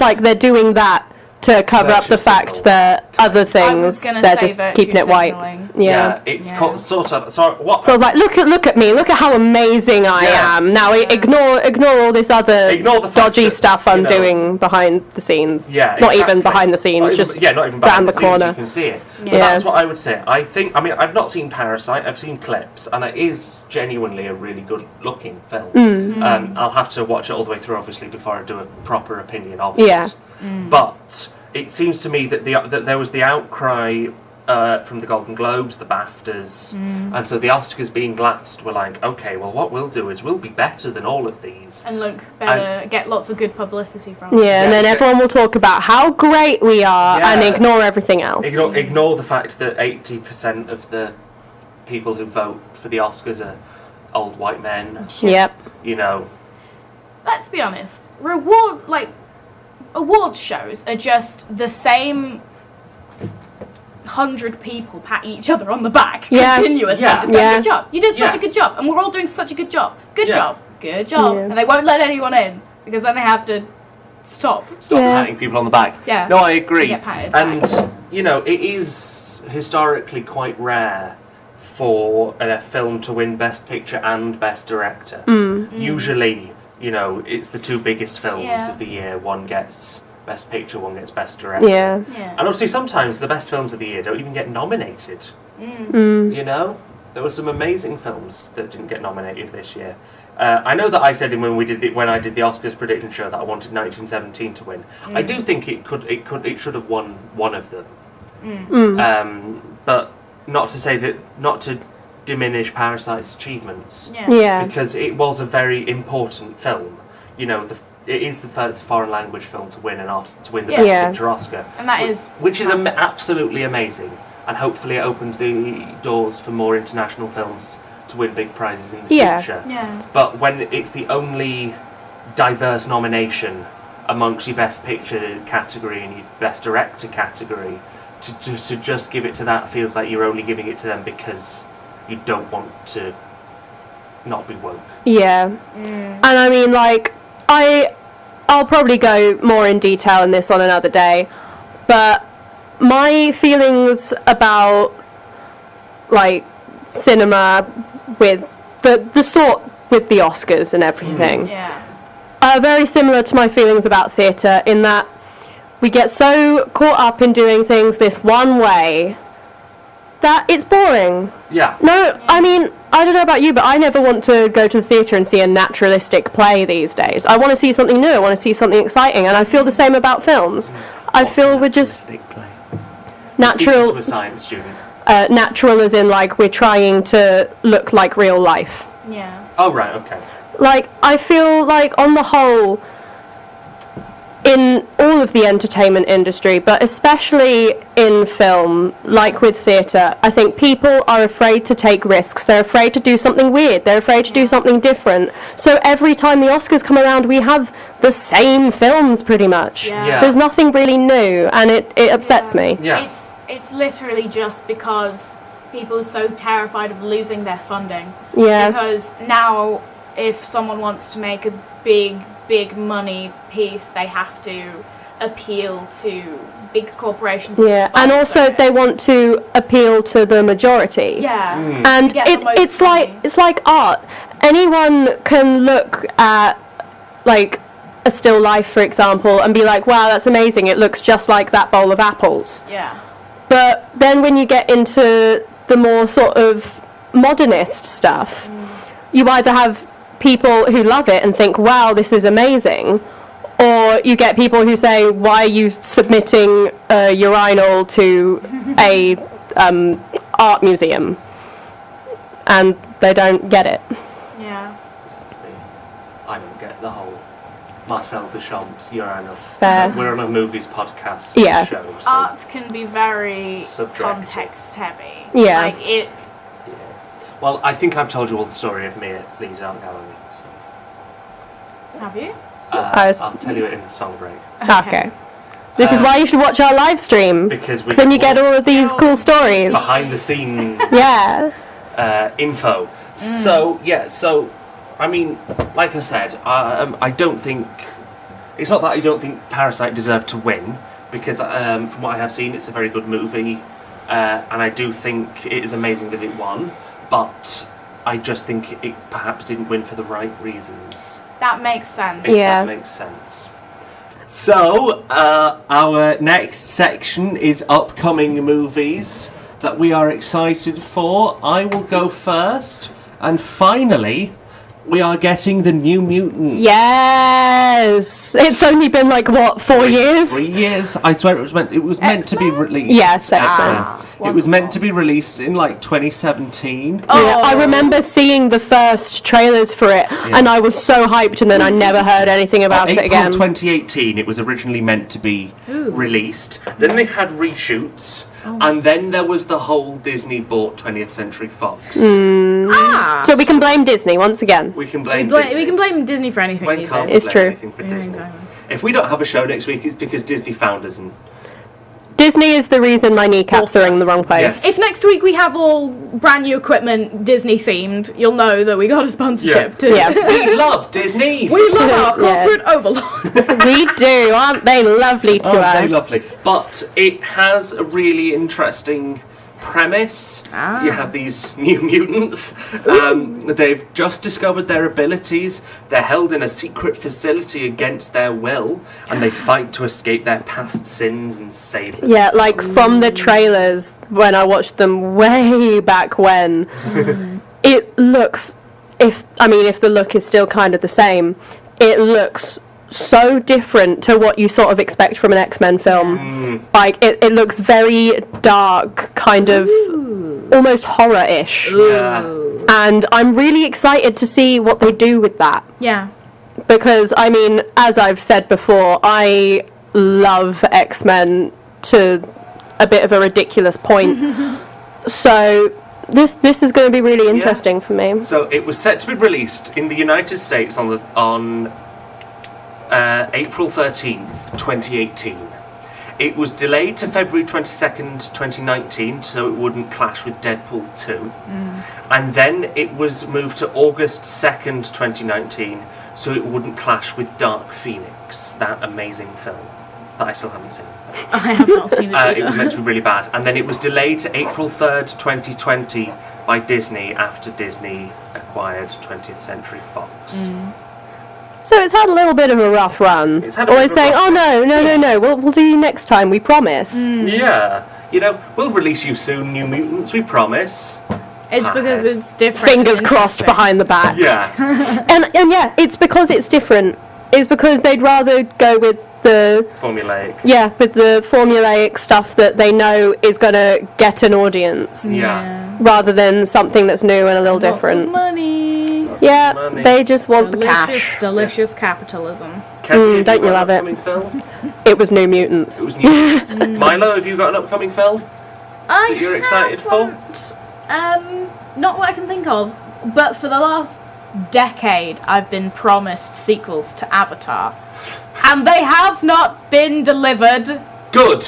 [SPEAKER 2] like they're doing that to cover up the fact that other things they're just keeping it white. Yeah.
[SPEAKER 1] It's sort of. So what?
[SPEAKER 2] Sort of like look at me, look at how amazing I am. Now ignore all this other
[SPEAKER 1] Ignore the fact
[SPEAKER 2] dodgy
[SPEAKER 1] that,
[SPEAKER 2] stuff I'm doing behind the scenes.
[SPEAKER 1] Yeah,
[SPEAKER 2] not
[SPEAKER 1] exactly.
[SPEAKER 2] even behind the scenes,
[SPEAKER 1] not even
[SPEAKER 2] round the
[SPEAKER 1] scenes,
[SPEAKER 2] corner.
[SPEAKER 1] you can see it.
[SPEAKER 3] Yeah.
[SPEAKER 1] But that's what I would say. I've not seen Parasite. I've seen clips, and it is genuinely a really good-looking film. I'll have to watch it all the way through, obviously, before I do a proper opinion of it.
[SPEAKER 2] Yeah.
[SPEAKER 1] But it seems to me that there was the outcry from the Golden Globes, the BAFTAs, and so the Oscars being last were like, okay, well, what we'll do is we'll be better than all of these.
[SPEAKER 3] And look better, get lots of good publicity from it.
[SPEAKER 2] Yeah, and then everyone will talk about how great we are and ignore everything else.
[SPEAKER 1] Ignore the fact that 80% of the people who vote for the Oscars are old white men.
[SPEAKER 2] Yep.
[SPEAKER 3] Let's be honest. Award shows are just the same 100 people pat each other on the back continuously. Just go, good job. You did such a good job, and we're all doing such a good job. Good job. And they won't let anyone in because then they have to stop
[SPEAKER 1] Patting people on the back.
[SPEAKER 3] Yeah.
[SPEAKER 1] No, I agree.
[SPEAKER 3] Get patted
[SPEAKER 1] and
[SPEAKER 3] back.
[SPEAKER 1] it is historically quite rare for a film to win Best Picture and Best Director. Usually, it's the two biggest films of the year. One gets Best Picture, one gets Best Director.
[SPEAKER 2] Yeah.
[SPEAKER 1] And obviously sometimes the best films of the year don't even get nominated. There were some amazing films that didn't get nominated this year. I know that I said when I did the Oscars prediction show that I wanted 1917 to win. I do think it should have won one of them. But not to diminish Parasite's achievements.
[SPEAKER 2] Yeah.
[SPEAKER 1] Because it was a very important film. It is the first foreign language film to win the Best Picture Oscar,
[SPEAKER 3] And that is
[SPEAKER 1] which is absolutely amazing. And hopefully it opened the doors for more international films to win big prizes in the future.
[SPEAKER 3] Yeah.
[SPEAKER 1] But when it's the only diverse nomination amongst your Best Picture category and your Best Director category, to just give it to that feels like you're only giving it to them because you don't want to not be woke.
[SPEAKER 2] Yeah. And I mean, I'll probably go more in detail in this on another day, but my feelings about cinema with the sort with the Oscars and everything are very similar to my feelings about theatre, in that we get so caught up in doing things this one way that it's boring.
[SPEAKER 1] Yeah.
[SPEAKER 2] No, I mean, I don't know about you, but I never want to go to the theatre and see a naturalistic play these days. I want to see something new, I want to see something exciting, and I feel the same about films. I feel we're just natural.
[SPEAKER 1] To a science student.
[SPEAKER 2] Natural as in, we're trying to look like real life.
[SPEAKER 3] Yeah.
[SPEAKER 1] Oh, right, okay.
[SPEAKER 2] I feel on the whole, in all of the entertainment industry, but especially in film, with theatre, I think people are afraid to take risks. They're afraid to do something weird. They're afraid to do something different. So every time the Oscars come around, we have the same films, pretty much.
[SPEAKER 3] Yeah.
[SPEAKER 2] There's nothing really new, and it upsets me.
[SPEAKER 1] Yeah.
[SPEAKER 3] It's literally just because people are so terrified of losing their funding.
[SPEAKER 2] Yeah.
[SPEAKER 3] Because now, if someone wants to make a big money piece, they have to appeal to big corporations.
[SPEAKER 2] Yeah, and also they want to appeal to the majority.
[SPEAKER 3] Yeah.
[SPEAKER 2] And it's like art. Anyone can look at a still life, for example, and be like, wow, that's amazing, it looks just like that bowl of apples.
[SPEAKER 3] Yeah.
[SPEAKER 2] But then when you get into the more sort of modernist stuff, you either have people who love it and think, wow, this is amazing, or you get people who say, why are you submitting a urinal to a art museum? And they don't get it.
[SPEAKER 3] Yeah.
[SPEAKER 1] I don't get the whole Marcel Duchamp's urinal.
[SPEAKER 2] Fair.
[SPEAKER 1] We're on a movies podcast show. So
[SPEAKER 3] Art can be very
[SPEAKER 1] Subjective.
[SPEAKER 3] context heavy.
[SPEAKER 2] Yeah.
[SPEAKER 3] Like it.
[SPEAKER 1] Well, I think I've told you all the story of me at Leeds Art Gallery. So.
[SPEAKER 3] Have you?
[SPEAKER 1] I'll tell you it in the song break.
[SPEAKER 2] Okay. This is why you should watch our live stream.
[SPEAKER 1] Because
[SPEAKER 2] then you get all of these cool stories.
[SPEAKER 1] behind the scenes
[SPEAKER 2] Yeah.
[SPEAKER 1] info. So I mean, like I said, I don't think it's not that I don't think Parasite deserved to win, because from what I have seen, it's a very good movie, and I do think it is amazing that it won. But I just think it perhaps didn't win for the right reasons.
[SPEAKER 3] That makes sense.
[SPEAKER 1] If
[SPEAKER 2] Yeah.
[SPEAKER 1] that makes sense. So, our next section is upcoming movies that we are excited for. I will go first. And finally, we are getting the New Mutants.
[SPEAKER 2] Yes. It's only been like, what, 4 years?
[SPEAKER 1] 3 years. I swear it was meant to be released.
[SPEAKER 2] Yes,
[SPEAKER 1] X-Men. It was meant to be released in like 2017.
[SPEAKER 2] Yeah, I remember seeing the first trailers for it, and I was so hyped, and then I never heard anything about it again.
[SPEAKER 1] April 2018, it was originally meant to be released. Then they had reshoots, and then there was the whole Disney bought 20th Century Fox.
[SPEAKER 2] So we can blame Disney once again.
[SPEAKER 1] We can blame Disney.
[SPEAKER 3] We can blame Disney for anything
[SPEAKER 1] When
[SPEAKER 3] these
[SPEAKER 1] can't
[SPEAKER 3] days.
[SPEAKER 1] we
[SPEAKER 2] It's
[SPEAKER 1] blame
[SPEAKER 2] true.
[SPEAKER 1] anything for
[SPEAKER 3] Yeah,
[SPEAKER 1] Disney?
[SPEAKER 3] exactly.
[SPEAKER 1] If we don't have a show next week, it's because Disney found us and
[SPEAKER 2] Disney is the reason my kneecaps are in the wrong place.
[SPEAKER 1] Yes.
[SPEAKER 3] If next week we have all brand new equipment Disney themed, you'll know that we got a sponsorship too.
[SPEAKER 2] Yeah.
[SPEAKER 1] we love Disney.
[SPEAKER 3] We love our
[SPEAKER 2] Yeah.
[SPEAKER 3] corporate overlords.
[SPEAKER 2] We do, aren't they lovely to us?
[SPEAKER 1] Very lovely. But it has a really interesting premise. You have these new mutants. They've just discovered their abilities. They're held in a secret facility against their will, and they fight to escape their past sins and save them.
[SPEAKER 2] Yeah, like from the trailers when I watched them way back when, it looks, if the look is still kind of the same, it looks so different to what you sort of expect from an X-Men film. Like it looks very dark, kind of almost horror-ish.
[SPEAKER 1] Yeah.
[SPEAKER 2] And I'm really excited to see what they do with that.
[SPEAKER 3] Yeah.
[SPEAKER 2] Because, I mean, as I've said before, I love X-Men to a bit of a ridiculous point. So this is going to be really interesting for me.
[SPEAKER 1] So it was set to be released in the United States on April 13th, 2018. It was delayed to February 22nd, 2019, so it wouldn't clash with Deadpool 2. And then it was moved to August 2nd, 2019, so it wouldn't clash with Dark Phoenix, that amazing film that I still haven't seen.
[SPEAKER 3] I have not seen it
[SPEAKER 1] It was
[SPEAKER 3] either.
[SPEAKER 1] meant to be really bad. And then it was delayed to April 3rd, 2020 by Disney after Disney acquired 20th Century Fox.
[SPEAKER 2] So it's had a little bit of a rough run.
[SPEAKER 1] It's had a
[SPEAKER 2] Always
[SPEAKER 1] bit of a
[SPEAKER 2] saying,
[SPEAKER 1] rough
[SPEAKER 2] no, we'll do you next time, we promise.
[SPEAKER 1] Yeah. You know, we'll release you soon, New Mutants, we promise.
[SPEAKER 3] It's because it's different.
[SPEAKER 2] Fingers
[SPEAKER 3] and
[SPEAKER 2] crossed
[SPEAKER 3] interesting.
[SPEAKER 2] behind the back.
[SPEAKER 1] Yeah.
[SPEAKER 2] And yeah, it's because it's different. It's because they'd rather go with the
[SPEAKER 1] Formulaic.
[SPEAKER 2] with the formulaic stuff that they know is going to get an audience,
[SPEAKER 1] Yeah.
[SPEAKER 2] rather than something that's new and a little
[SPEAKER 3] Lots of
[SPEAKER 2] different.
[SPEAKER 3] money.
[SPEAKER 2] Yeah,
[SPEAKER 1] money.
[SPEAKER 2] they just want the cash.
[SPEAKER 3] Delicious capitalism.
[SPEAKER 1] Kezia,
[SPEAKER 2] don't you love it?
[SPEAKER 1] upcoming film?
[SPEAKER 2] It was New Mutants.
[SPEAKER 1] It was New Mutants. Milo, have you got an upcoming film?
[SPEAKER 3] That
[SPEAKER 1] you're excited for?
[SPEAKER 3] Not what I can think of, but for the last decade I've been promised sequels to Avatar. And they have not been delivered.
[SPEAKER 1] Good.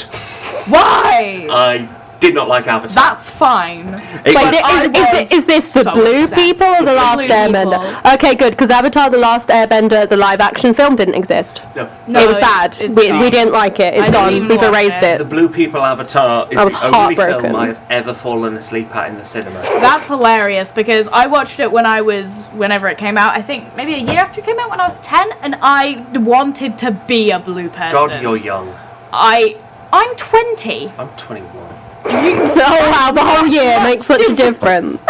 [SPEAKER 3] Why?
[SPEAKER 1] I did not like Avatar.
[SPEAKER 3] That's fine.
[SPEAKER 1] It
[SPEAKER 2] Wait,
[SPEAKER 1] was-
[SPEAKER 2] is this the
[SPEAKER 3] so
[SPEAKER 2] blue
[SPEAKER 3] obsessed.
[SPEAKER 2] people or the
[SPEAKER 3] The
[SPEAKER 2] Last
[SPEAKER 3] blue
[SPEAKER 2] Airbender?
[SPEAKER 3] people.
[SPEAKER 2] Okay, good, because Avatar: The Last Airbender, the live-action film, didn't exist.
[SPEAKER 1] No.
[SPEAKER 3] No,
[SPEAKER 2] It was
[SPEAKER 3] it's-
[SPEAKER 2] bad.
[SPEAKER 3] it's
[SPEAKER 2] We
[SPEAKER 3] gone.
[SPEAKER 2] didn't like it. It's
[SPEAKER 3] I didn't
[SPEAKER 2] gone.
[SPEAKER 3] even
[SPEAKER 2] We've
[SPEAKER 3] watch
[SPEAKER 2] erased
[SPEAKER 3] it.
[SPEAKER 1] The
[SPEAKER 2] it.
[SPEAKER 1] Blue People Avatar is
[SPEAKER 2] I was
[SPEAKER 1] the only
[SPEAKER 2] heartbroken.
[SPEAKER 1] film I've ever fallen asleep at in the cinema.
[SPEAKER 3] That's hilarious because I watched it whenever it came out, I think maybe a year after it came out when I was 10, and I wanted to be a blue person.
[SPEAKER 1] God, you're young.
[SPEAKER 3] I'm 20.
[SPEAKER 1] I'm 21.
[SPEAKER 2] So, oh wow, the whole year makes such a difference.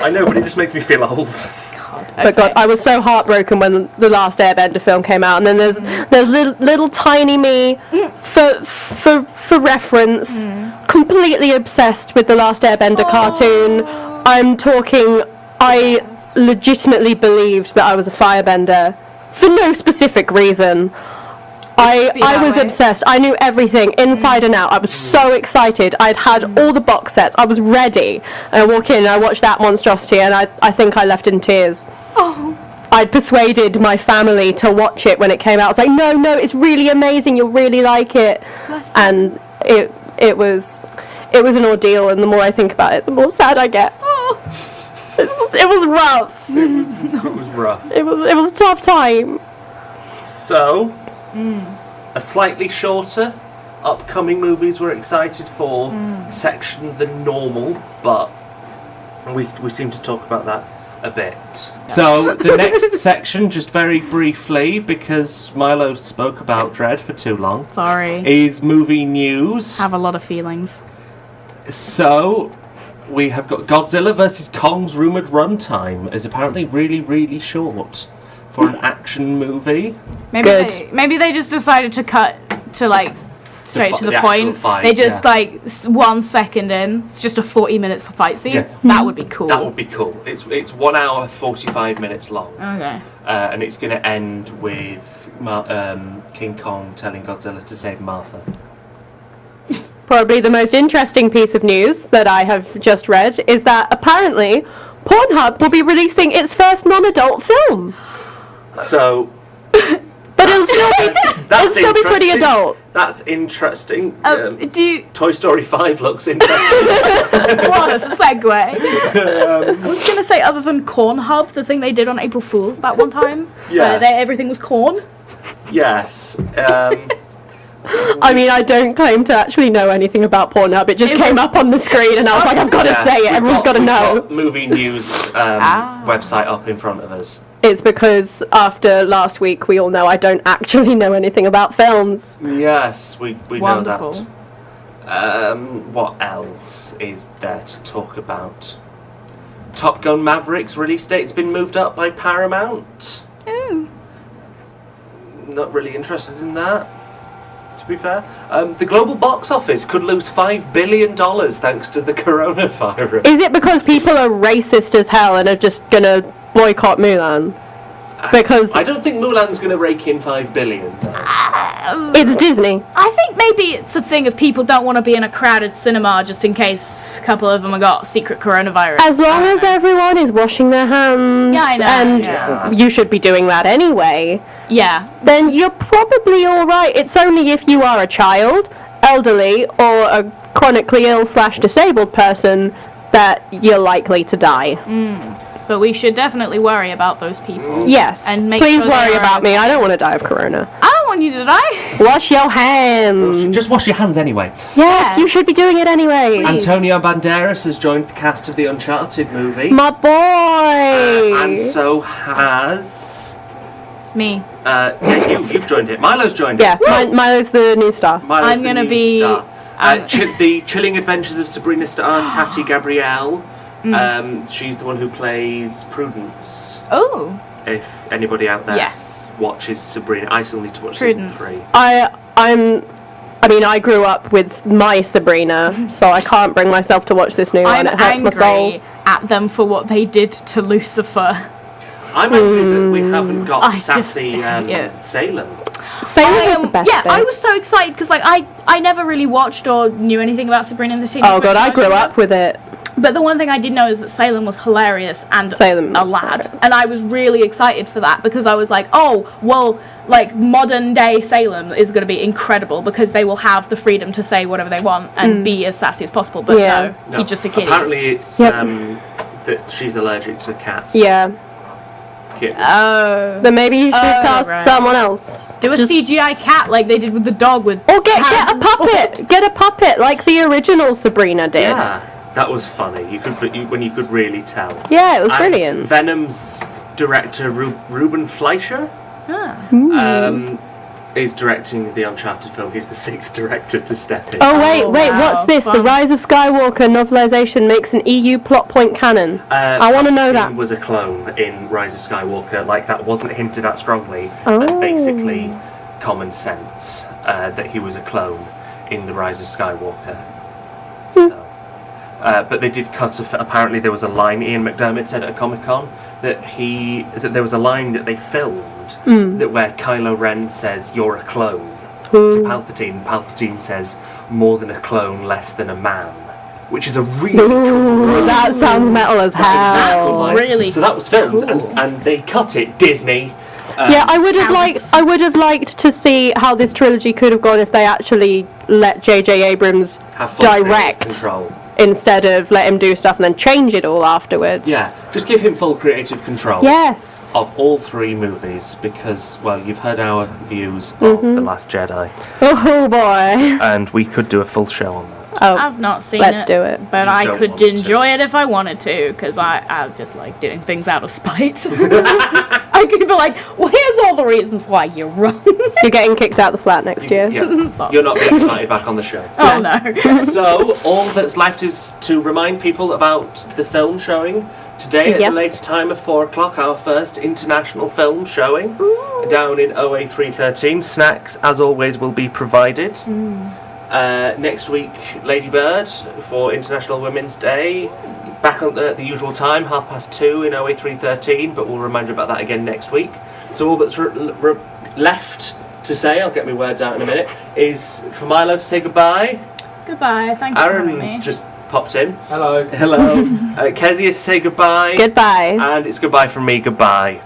[SPEAKER 1] I know, but it just makes me feel old.
[SPEAKER 2] But God, I was so heartbroken when the last Airbender film came out, and then there's little tiny me for reference, completely obsessed with the last Airbender cartoon. I'm talking. I legitimately believed that I was a firebender for no specific reason. I was obsessed. I knew everything inside and out. I was so excited. I'd had all the box sets. I was ready. And I walk in and I watched that monstrosity, and I think I left in tears.
[SPEAKER 3] Oh.
[SPEAKER 2] I'd persuaded my family to watch it when it came out. I was like, no, it's really amazing. You'll really like it. And it was an ordeal. And the more I think about it, the more sad I get.
[SPEAKER 3] Oh.
[SPEAKER 2] It was rough.
[SPEAKER 1] It was rough.
[SPEAKER 2] It was a tough time.
[SPEAKER 1] So, a slightly shorter upcoming movies we're excited for section than normal, but we seem to talk about that a bit. So the next section, just very briefly, because Milo spoke about Dredd for too long,
[SPEAKER 3] Sorry.
[SPEAKER 1] is movie news.
[SPEAKER 3] Have a lot of feelings.
[SPEAKER 1] So we have got Godzilla vs. Kong's rumoured runtime is apparently really, really short for an action movie.
[SPEAKER 3] Maybe they just decided to cut to like straight to the point.
[SPEAKER 1] Fight,
[SPEAKER 3] they just like 1 second in. It's just a 40 minutes fight scene.
[SPEAKER 1] Yeah.
[SPEAKER 3] That would be cool.
[SPEAKER 1] That would be cool. It's 1 hour 45 minutes long.
[SPEAKER 3] Okay.
[SPEAKER 1] And it's going to end with King Kong telling Godzilla to save Martha.
[SPEAKER 2] Probably the most interesting piece of news that I have just read is that apparently Pornhub will be releasing its first non-adult film.
[SPEAKER 1] So,
[SPEAKER 2] but it'll still be pretty adult.
[SPEAKER 1] That's interesting.
[SPEAKER 3] Do you...
[SPEAKER 1] Toy Story 5 looks interesting.
[SPEAKER 3] What a segue. I was going to say, other than Corn Hub, the thing they did on April Fool's that one time,
[SPEAKER 1] Yeah.
[SPEAKER 3] where everything was corn.
[SPEAKER 1] Yes.
[SPEAKER 2] I mean, I don't claim to actually know anything about Pornhub. It just came up on the screen, and I was like, I've got to say it. Everyone's got to know.
[SPEAKER 1] We've got movie news website up in front of us.
[SPEAKER 2] It's because after last week, we all know I don't actually know anything about films.
[SPEAKER 1] Yes, we
[SPEAKER 3] Wonderful.
[SPEAKER 1] know that. What else is there to talk about? Top Gun Maverick's release date's been moved up by Paramount.
[SPEAKER 3] Ooh.
[SPEAKER 1] Not really interested in that, to be fair. The global box office could lose $5 billion thanks to the coronavirus.
[SPEAKER 2] Is it because people are racist as hell and are just going to boycott Mulan? Because
[SPEAKER 1] I don't think Mulan's going to rake in $5 billion.
[SPEAKER 2] it's Disney.
[SPEAKER 3] I think maybe it's a thing of people don't want to be in a crowded cinema just in case a couple of them have got secret coronavirus.
[SPEAKER 2] As long as everyone is washing their hands,
[SPEAKER 3] Yeah, I know,
[SPEAKER 2] and
[SPEAKER 1] yeah.
[SPEAKER 2] you should be doing that anyway,
[SPEAKER 3] Yeah.
[SPEAKER 2] then you're probably alright. It's only if you are a child, elderly, or a chronically ill/disabled person that you're likely to die.
[SPEAKER 3] But we should definitely worry about those people.
[SPEAKER 2] Yes,
[SPEAKER 3] And make
[SPEAKER 2] please
[SPEAKER 3] sure
[SPEAKER 2] worry
[SPEAKER 3] they are
[SPEAKER 2] about me.
[SPEAKER 3] okay.
[SPEAKER 2] I don't want to die of corona.
[SPEAKER 3] I don't want you to die.
[SPEAKER 2] Wash your hands.
[SPEAKER 1] Just wash your hands anyway.
[SPEAKER 2] Yes,
[SPEAKER 3] Yes.
[SPEAKER 2] you should be doing it anyway.
[SPEAKER 3] Please.
[SPEAKER 1] Antonio Banderas has joined the cast of the Uncharted movie.
[SPEAKER 2] My boy.
[SPEAKER 1] And so has...
[SPEAKER 3] Me.
[SPEAKER 1] You've joined it. Milo's joined
[SPEAKER 2] Yeah,
[SPEAKER 1] it.
[SPEAKER 2] Milo's the new star.
[SPEAKER 1] Milo's
[SPEAKER 3] I'm
[SPEAKER 1] the
[SPEAKER 3] gonna
[SPEAKER 1] new
[SPEAKER 3] be-
[SPEAKER 1] star. The Chilling Adventures of Sabrina star Tati Gabrielle. She's the one who plays Prudence.
[SPEAKER 3] Oh.
[SPEAKER 1] If anybody out there
[SPEAKER 3] Yes.
[SPEAKER 1] watches Sabrina, I still need to watch
[SPEAKER 3] Prudence.
[SPEAKER 1] season 3.
[SPEAKER 2] I grew up with my Sabrina, so I can't bring myself to watch this new one.
[SPEAKER 3] I'm
[SPEAKER 2] It hurts my soul.
[SPEAKER 3] angry at them for what they did to Lucifer.
[SPEAKER 1] I'm angry that we haven't got
[SPEAKER 3] I just
[SPEAKER 1] sassy
[SPEAKER 3] hate it.
[SPEAKER 1] Salem.
[SPEAKER 2] Salem was the best
[SPEAKER 3] Yeah,
[SPEAKER 2] bit.
[SPEAKER 3] I was so excited because like I never really watched or knew anything about Sabrina and the Teenage
[SPEAKER 2] Oh god, I
[SPEAKER 3] Witch
[SPEAKER 2] grew
[SPEAKER 3] Project.
[SPEAKER 2] up with it.
[SPEAKER 3] But the one thing I did know is that Salem was hilarious and
[SPEAKER 2] Salem
[SPEAKER 3] a
[SPEAKER 2] was
[SPEAKER 3] lad.
[SPEAKER 2] hilarious.
[SPEAKER 3] And I was really excited for that because I was like, oh, well, like modern day Salem is going to be incredible because they will have the freedom to say whatever they want and be as sassy as possible. But
[SPEAKER 2] Yeah.
[SPEAKER 3] no, he's just a kid.
[SPEAKER 1] Apparently it's
[SPEAKER 2] Yep.
[SPEAKER 1] that she's allergic to cats.
[SPEAKER 2] Yeah.
[SPEAKER 1] Kitten.
[SPEAKER 3] Oh.
[SPEAKER 2] Then maybe you should
[SPEAKER 3] Oh,
[SPEAKER 2] cast
[SPEAKER 3] right.
[SPEAKER 2] someone else.
[SPEAKER 3] Do a
[SPEAKER 2] Just-
[SPEAKER 3] CGI cat like they did with the dog with.
[SPEAKER 2] Or get
[SPEAKER 3] hands
[SPEAKER 2] a
[SPEAKER 3] and
[SPEAKER 2] puppet.
[SPEAKER 3] foot.
[SPEAKER 2] Get a puppet like the original Sabrina did.
[SPEAKER 1] Yeah, that was funny. When you could really tell.
[SPEAKER 2] Yeah, it was
[SPEAKER 1] And
[SPEAKER 2] brilliant.
[SPEAKER 1] Venom's director Ruben Fleischer
[SPEAKER 3] Ah.
[SPEAKER 1] is directing the Uncharted film. He's the 6th director to step in.
[SPEAKER 2] Oh wait,
[SPEAKER 3] wow.
[SPEAKER 2] what's this? The
[SPEAKER 3] Fun.
[SPEAKER 2] Rise of Skywalker novelization makes an EU plot point canon. I want to know that.
[SPEAKER 1] Palpatine was a clone in Rise of Skywalker. Like, that wasn't hinted at strongly.
[SPEAKER 2] Oh.
[SPEAKER 1] Basically, common sense that he was a clone in the Rise of Skywalker. So, but they did cut. Apparently, there was a line Ian McDiarmid said at a Comic-Con that there was a line that they filmed that where Kylo Ren says, "You're a clone," to Palpatine. Palpatine says, "More than a clone, less than a man," which is a really cool line.
[SPEAKER 2] That sounds metal as
[SPEAKER 1] That is a cool
[SPEAKER 2] hell.
[SPEAKER 1] line.
[SPEAKER 3] Really
[SPEAKER 1] So that was filmed,
[SPEAKER 3] cool.
[SPEAKER 1] and they cut it. Disney.
[SPEAKER 2] Yeah, I would have
[SPEAKER 3] counts.
[SPEAKER 2] liked to see how this trilogy could have gone if they actually let J.J. Abrams
[SPEAKER 1] Have full creative
[SPEAKER 2] direct
[SPEAKER 1] control.
[SPEAKER 2] instead of let him do stuff and then change it all afterwards.
[SPEAKER 1] Yeah, just give him full creative control.
[SPEAKER 2] Yes.
[SPEAKER 1] Of all 3 movies, because, well, you've heard our views of The Last Jedi,
[SPEAKER 2] Oh boy.
[SPEAKER 1] and we could do a full show on that.
[SPEAKER 2] Oh,
[SPEAKER 3] I've not seen
[SPEAKER 2] let's
[SPEAKER 3] it.
[SPEAKER 2] do it.
[SPEAKER 3] But
[SPEAKER 1] You
[SPEAKER 3] I
[SPEAKER 1] don't
[SPEAKER 3] could
[SPEAKER 1] want to.
[SPEAKER 3] enjoy it if I wanted to, because I just like doing things out of spite. I could be like, well, here's all the reasons why you're wrong.
[SPEAKER 2] You're getting kicked out the flat next year.
[SPEAKER 1] Yeah. You're not being invited back on the show.
[SPEAKER 3] Oh no.
[SPEAKER 1] So, all that's left is to remind people about the film showing today at
[SPEAKER 2] Yes.
[SPEAKER 1] the later time of 4 o'clock, our first international film showing down in OA313. Snacks, as always, will be provided. Next week, Lady Bird for International Women's Day. Back at the usual time, 2:30 in OA313, but we'll remind you about that again next week. So all that's left to say, I'll get my words out in a minute, is for Milo to say goodbye.
[SPEAKER 3] Goodbye. Thanks for having
[SPEAKER 1] Aaron's
[SPEAKER 3] me.
[SPEAKER 1] just popped in.
[SPEAKER 4] Hello.
[SPEAKER 1] Hello. Kezia to say goodbye.
[SPEAKER 2] Goodbye.
[SPEAKER 1] And it's goodbye from me, goodbye.